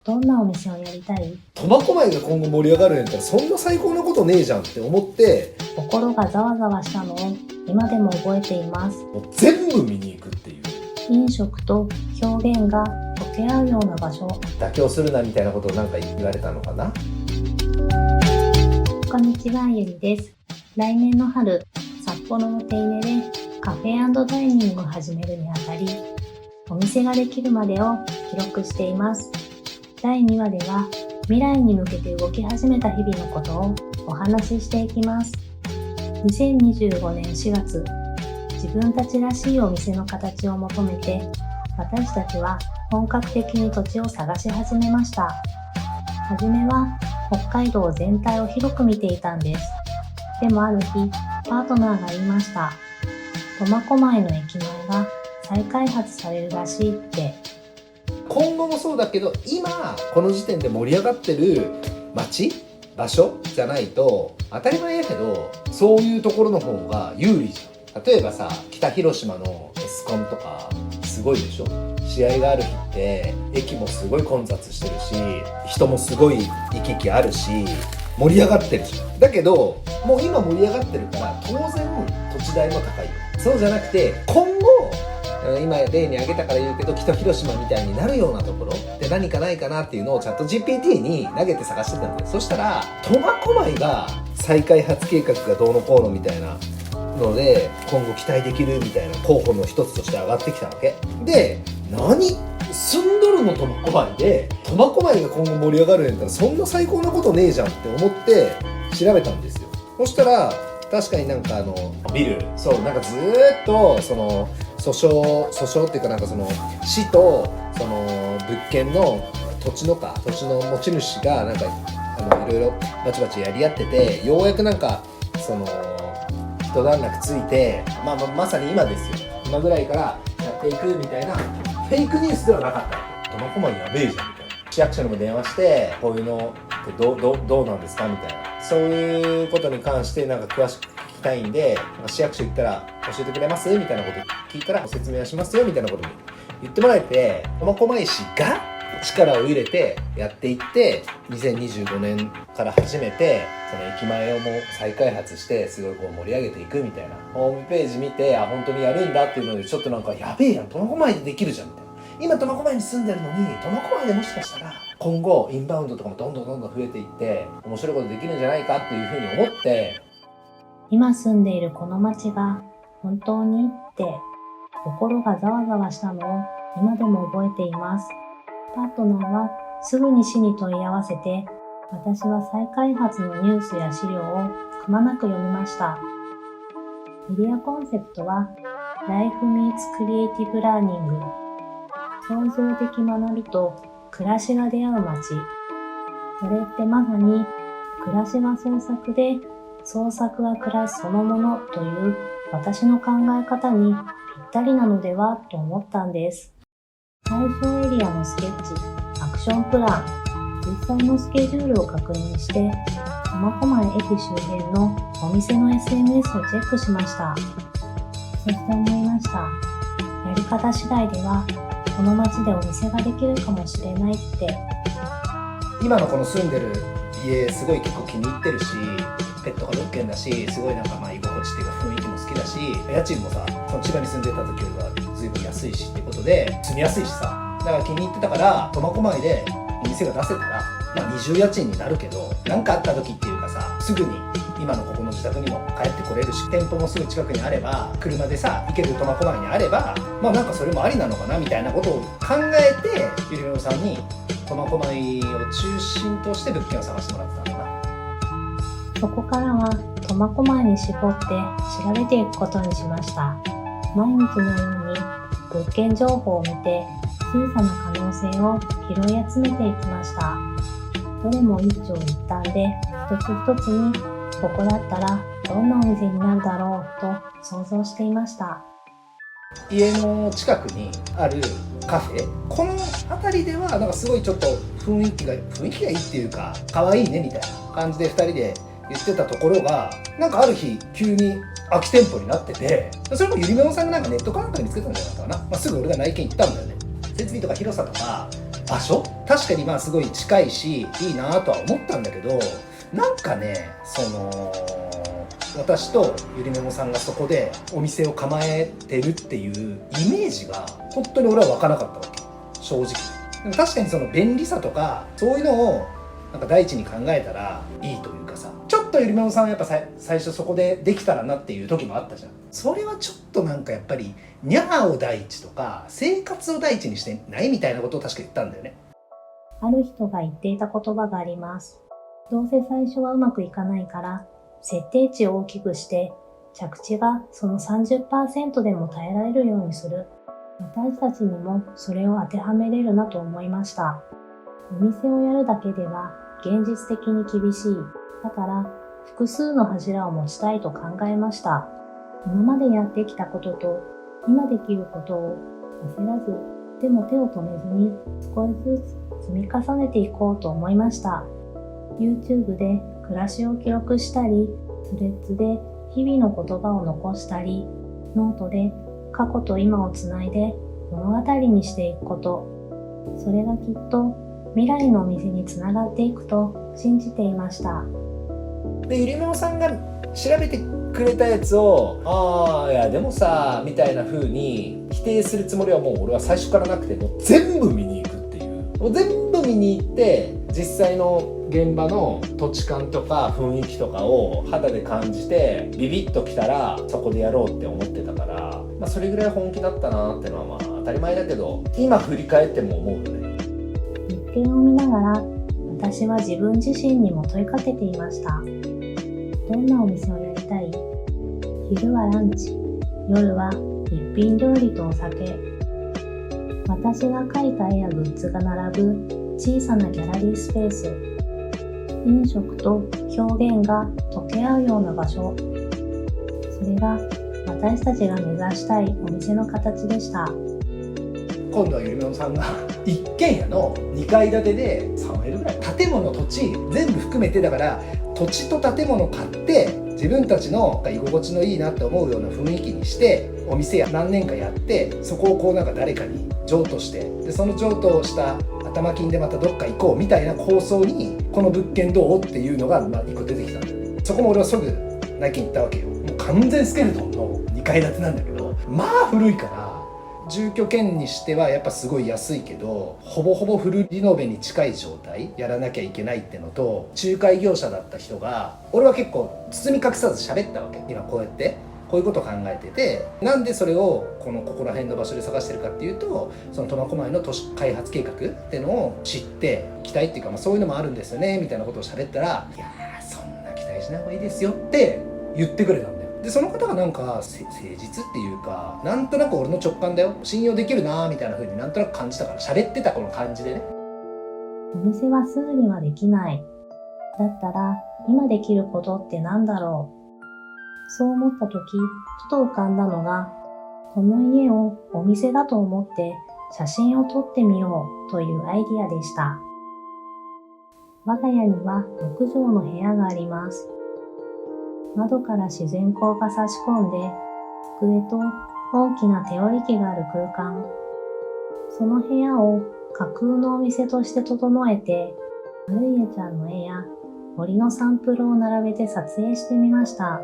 どんなお店をやりたい？苫小牧が今後盛り上がるんやったらそんな最高なことねえじゃんって思って、心がざわざわしたのを今でも覚えています。もう全部見に行くっていう。飲食と表現が溶け合うような場所。妥協するなみたいなことをなんか言われたのかな。こんにちは、ゆりです。来年の春、札幌の手稲でカフェ&ダイニングを始めるにあたり、お店ができるまでを記録しています。第2話では未来に向けて動き始めた日々のことをお話ししていきます。2025年4月、自分たちらしいお店の形を求めて、私たちは本格的に土地を探し始めました。はじめは北海道全体を広く見ていたんです。でもある日、パートナーが言いました。苫小牧の駅前が再開発されるらしいって。今後もそうだけど、今この時点で盛り上がってる街場所じゃないと当たり前やけど、そういうところの方が有利じゃん。例えばさ、北広島のエスコンとかすごいでしょ。試合がある日って駅もすごい混雑してるし、人もすごい行き来あるし、盛り上がってるじゃん。だけどもう今盛り上がってるから当然土地代も高いよ。そうじゃなくて、今後今例に挙げたから言うけど、北広島みたいになるようなところで何かないかなっていうのをチャット GPT に投げて探してたんだよ。そしたら苫小牧が再開発計画がどうのこうのみたいなので今後期待できるみたいな候補の一つとして上がってきたわけで、何住んどるの苫小牧で、苫小牧が今後盛り上がるんやったらそんな最高なことねえじゃんって思って調べたんですよ。そしたら確かになんかビル、そうなんかずーっとその訴訟っていうか、なんかその市とその物件の土地の持ち主がなんかいろいろバチバチやり合ってて、ようやくなんかその一段落ついて、まさに今ですよ。今ぐらいからやっていくみたいなフェイクニュースではなかった。苫小牧やべえじゃんみたいな。市役所にも電話してこういうのってどうなんですかみたいな、そういうことに関してなんか詳しく聞きたいんで、市役所行ったら教えてくれますみたいなこと聞いたら説明はしますよみたいなことに言ってもらえて、苫小牧市が力を入れてやっていって、2025年から始めてその駅前をもう再開発してすごいこう盛り上げていくみたいな、ホームページ見て本当にやるんだっていうので、ちょっとなんかやべえやん、苫小牧でできるじゃんみたいな。今苫小牧に住んでるのに、苫小牧でもしかしたら今後インバウンドとかもどんどん増えていって面白いことできるんじゃないかっていうふうに思って、今住んでいるこの街が本当にって心がざわざわしたのを今でも覚えています。パートナーはすぐに市に問い合わせて、私は再開発のニュースや資料をくまなく読みました。メディアコンセプトは Life Meets Creative Learning、 創造的学びと暮らしが出会う街。それってまさに暮らしは創作で創作は暮らしそのものという私の考え方にぴったりなのではと思ったんです。対象エリアのスケッチ、アクションプラン、実際のスケジュールを確認して、苫小牧駅周辺のお店の SNS をチェックしました。そして思いました。やり方次第では、この街でお店ができるかもしれないって。今のこの住んでる家すごい結構気に入ってるし、ペットが6軒だし、すごいなんか居心地っていうか雰囲気も好きだし、家賃もさ、その千葉に住んでた時よりは随分安いしってことで住みやすいしさ、だから気に入ってたから苫小牧でお店が出せたら、20家賃になるけど、何かあった時っていうかさ、すぐに今のここの自宅にも帰ってこれるし、店舗もすぐ近くにあれば、車でさ行ける苫小牧にあれば、なんかそれもありなのかなみたいなことを考えて、ゆりめろさんに苫小牧を中心として物件を探してもらってたんだな。そこからは苫小牧に絞って調べていくことにしました。毎日のように物件情報を見て、小さな可能性を拾い集めていきました。どれも一長一短で、一つ一つにここだったらどんなお店になるだろうと想像していました。家の近くにあるカフェ、この辺りではなんかすごいちょっと雰囲気がいいっていうか、可愛いねみたいな感じで2人で言ってたところが、なんかある日急に空き店舗になってて、それもゆりめろさんがなんかネットかなんかに見つけたんじゃなかったかな、すぐ俺が内見行ったんだよね。設備とか広さとか場所、確かにまあすごい近いしいいなとは思ったんだけど、なんかね、私とゆりめもさんがそこでお店を構えてるっていうイメージが本当に俺は湧かなかったわけ、正直。でも確かにその便利さとかそういうのをなんか第一に考えたらいいというかさ、ちょっとゆりめもさんはやっぱ最初そこでできたらなっていう時もあったじゃん。それはちょっとなんかやっぱりニャーを第一とか生活を第一にしてないみたいなことを確か言ったんだよね。ある人が言っていた言葉があります。どうせ最初はうまくいかないから、設定値を大きくして、着地がその 30% でも耐えられるようにする。私たちにもそれを当てはめれるなと思いました。お店をやるだけでは現実的に厳しい。だから複数の柱を持ちたいと考えました。今までやってきたことと今できることを焦らず、でも手を止めずに少しずつ積み重ねていこうと思いました。YouTube で暮らしを記録したり、スレッズで日々の言葉を残したり、ノートで過去と今をつないで物語にしていくこと。それがきっと未来のお店につながっていくと信じていました。でゆりめもさんが調べてくれたやつをいやでもさみたいな風に否定するつもりはもう俺は最初からなくて、もう全部見に行くっていう、もう全部見に行って実際の現場の土地感とか雰囲気とかを肌で感じてビビッときたらそこでやろうって思ってたから、それぐらい本気だったなってのは当たり前だけど、今振り返っても思うよね。日程を見ながら私は自分自身にも問いかけていました。どんなお店をやりたい？昼はランチ、夜は一品料理とお酒。私が描いた絵やグッズが並ぶ小さなギャラリースペース。飲食と表現が溶け合うような場所。それが私たちが目指したいお店の形でした。今度はゆりめもさんが一軒家の2階建てで 3L ぐらい、建物土地全部含めて、だから土地と建物買って自分たちの居心地のいいなって思うような雰囲気にしてお店や何年かやって、そこをこうなんか誰かに譲渡して、でその譲渡した頭金でまたどっか行こうみたいな構想に、この物件どうっていうのが1個出てきたんだよね。そこも俺はすぐ内見行ったわけよ。もう完全スケルトンの2階建てなんだけど、まあ古いから住居兼にしてはやっぱすごい安いけど、ほぼほぼフルリノベに近い状態やらなきゃいけないってのと、仲介業者だった人が、俺は結構包み隠さず喋ったわけ。今こうやってこういうことを考えてて、なんでそれをここら辺の場所で探してるかっていうと、その苫小牧の都市開発計画ってのを知って期待っていうか、そういうのもあるんですよねみたいなことを喋ったら、いやーそんな期待しない方がいいですよって言ってくれたんだよ。でその方がなんか誠実っていうか、なんとなく俺の直感だよ、信用できるなみたいな風になんとなく感じたから、喋ってたこの感じでね。お店はすぐにはできない。だったら今できることって何だろう。そう思った時、ふと浮かんだのが、この家をお店だと思って写真を撮ってみようというアイディアでした。我が家には6畳の部屋があります。窓から自然光が差し込んで、机と大きな手織り機がある空間。その部屋を架空のお店として整えて、マルイエちゃんの絵や森のサンプルを並べて撮影してみました。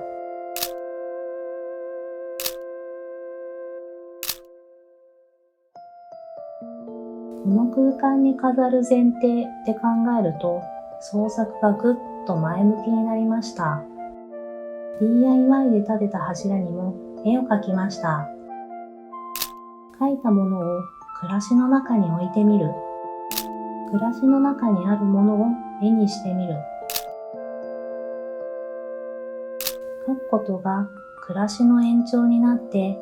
この空間に飾る前提って考えると、創作がぐっと前向きになりました。DIY で立てた柱にも絵を描きました。描いたものを暮らしの中に置いてみる。暮らしの中にあるものを絵にしてみる。描くことが暮らしの延長になって、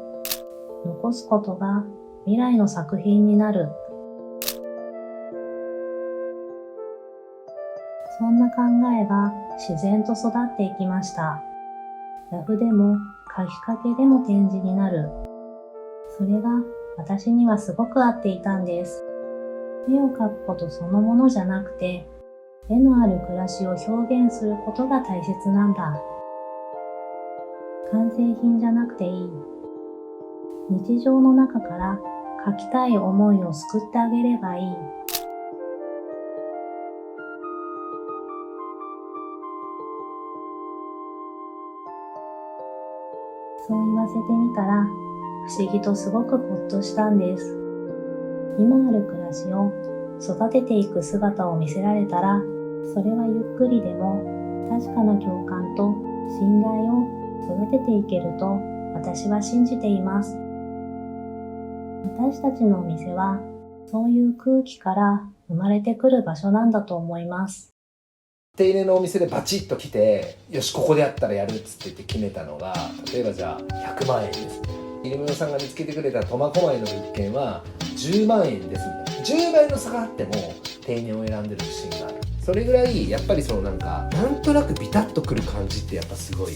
残すことが未来の作品になる。そんな考えが自然と育っていきました。ラフでも書きかけでも展示になる。それが私にはすごく合っていたんです。絵を描くことそのものじゃなくて、絵のある暮らしを表現することが大切なんだ。完成品じゃなくていい。日常の中から描きたい思いを救ってあげればいい。そう言わせてみたら、不思議とすごくほっとしたんです。今ある暮らしを育てていく姿を見せられたら、それはゆっくりでも確かな共感と信頼を育てていけると私は信じています。私たちのお店はそういう空気から生まれてくる場所なんだと思います。手入れのお店でバチッと来て、よしここでやったらやるっつって言って決めたのが、例えばじゃあ100万円ですね。入村さんが見つけてくれた苫小牧の物件は10万円ですみたいな、10倍の差があっても定年を選んでる自信がある。それぐらいやっぱりそのなんとなくビタッとくる感じってやっぱすごい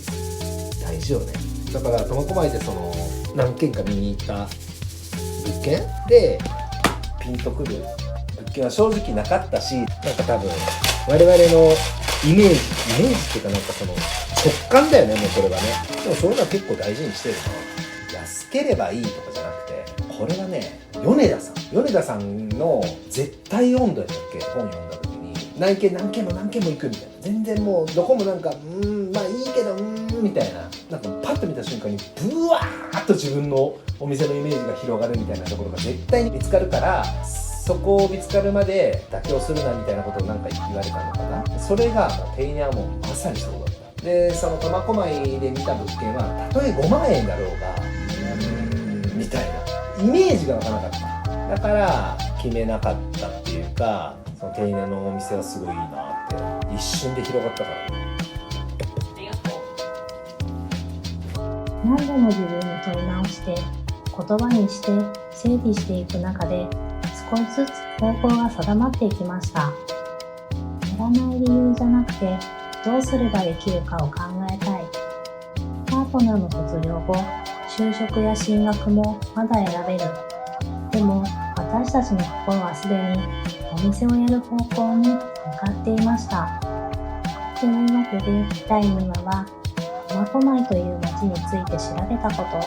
大事よね。だから苫小牧でその何軒か見に行った物件でピンとくる物件は正直なかったし、なんか多分我々のイメージっていうか、なんかその直感だよね、もうこれはね。でもそういうのは結構大事にしてるな。安ければいいとかじゃなくて、これはね、米田さんの絶対温度やったっけ、本読んだ時に何軒も行くみたいな、全然もうどこもなんかまあいいけどみたいな、なんかパッと見た瞬間にブワーッと自分のお店のイメージが広がるみたいなところが絶対に見つかるから、そこを見つかるまで妥協するなみたいなことをなんか言われたのかな。それがもう手稲はもうまさにそうだった。でその苫小牧で見た物件はたとえ5万円だろうがみたいなイメージが湧かなかった。だから決めなかったっていうか、その手稲のお店はすごいいいなって一瞬で広がったからね。何度も自分に問い直して言葉にして整理していく中で、少しずつ方向が定まっていきました。やらない理由じゃなくて、どうすればできるかを考えたい。パートナーの卒業後、就職や進学もまだ選べる。でも私たちの心はすでにお店をやる方向に向かっていました。というわけで第2話は苫小牧という町について調べたこと、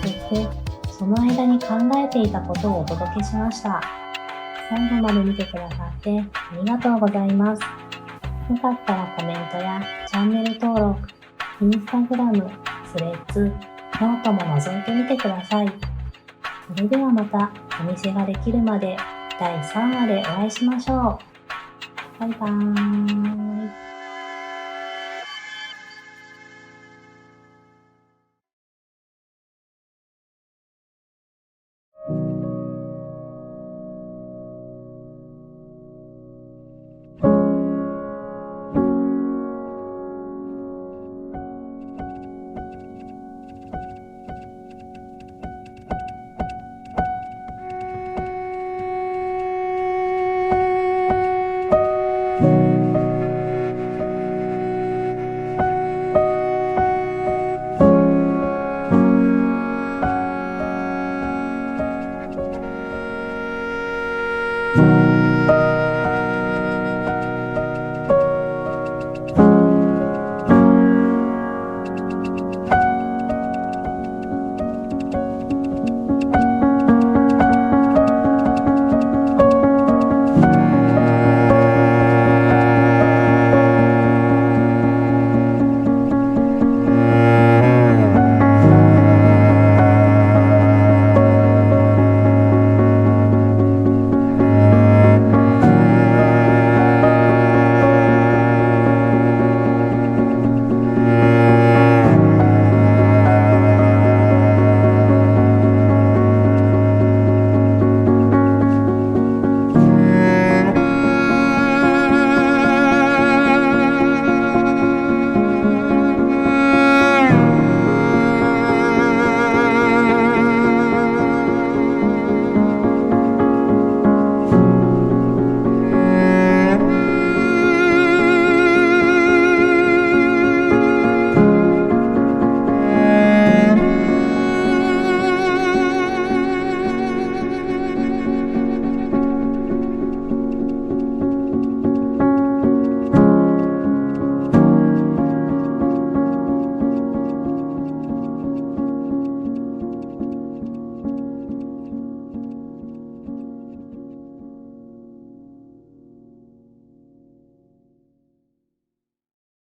そしてその間に考えていたことをお届けしました。最後まで見てくださってありがとうございます。よかったらコメントやチャンネル登録、インスタグラム、スレッズ、ノートも覗いてみてください。それではまたお店ができるまで第3話でお会いしましょう。バイバーイ。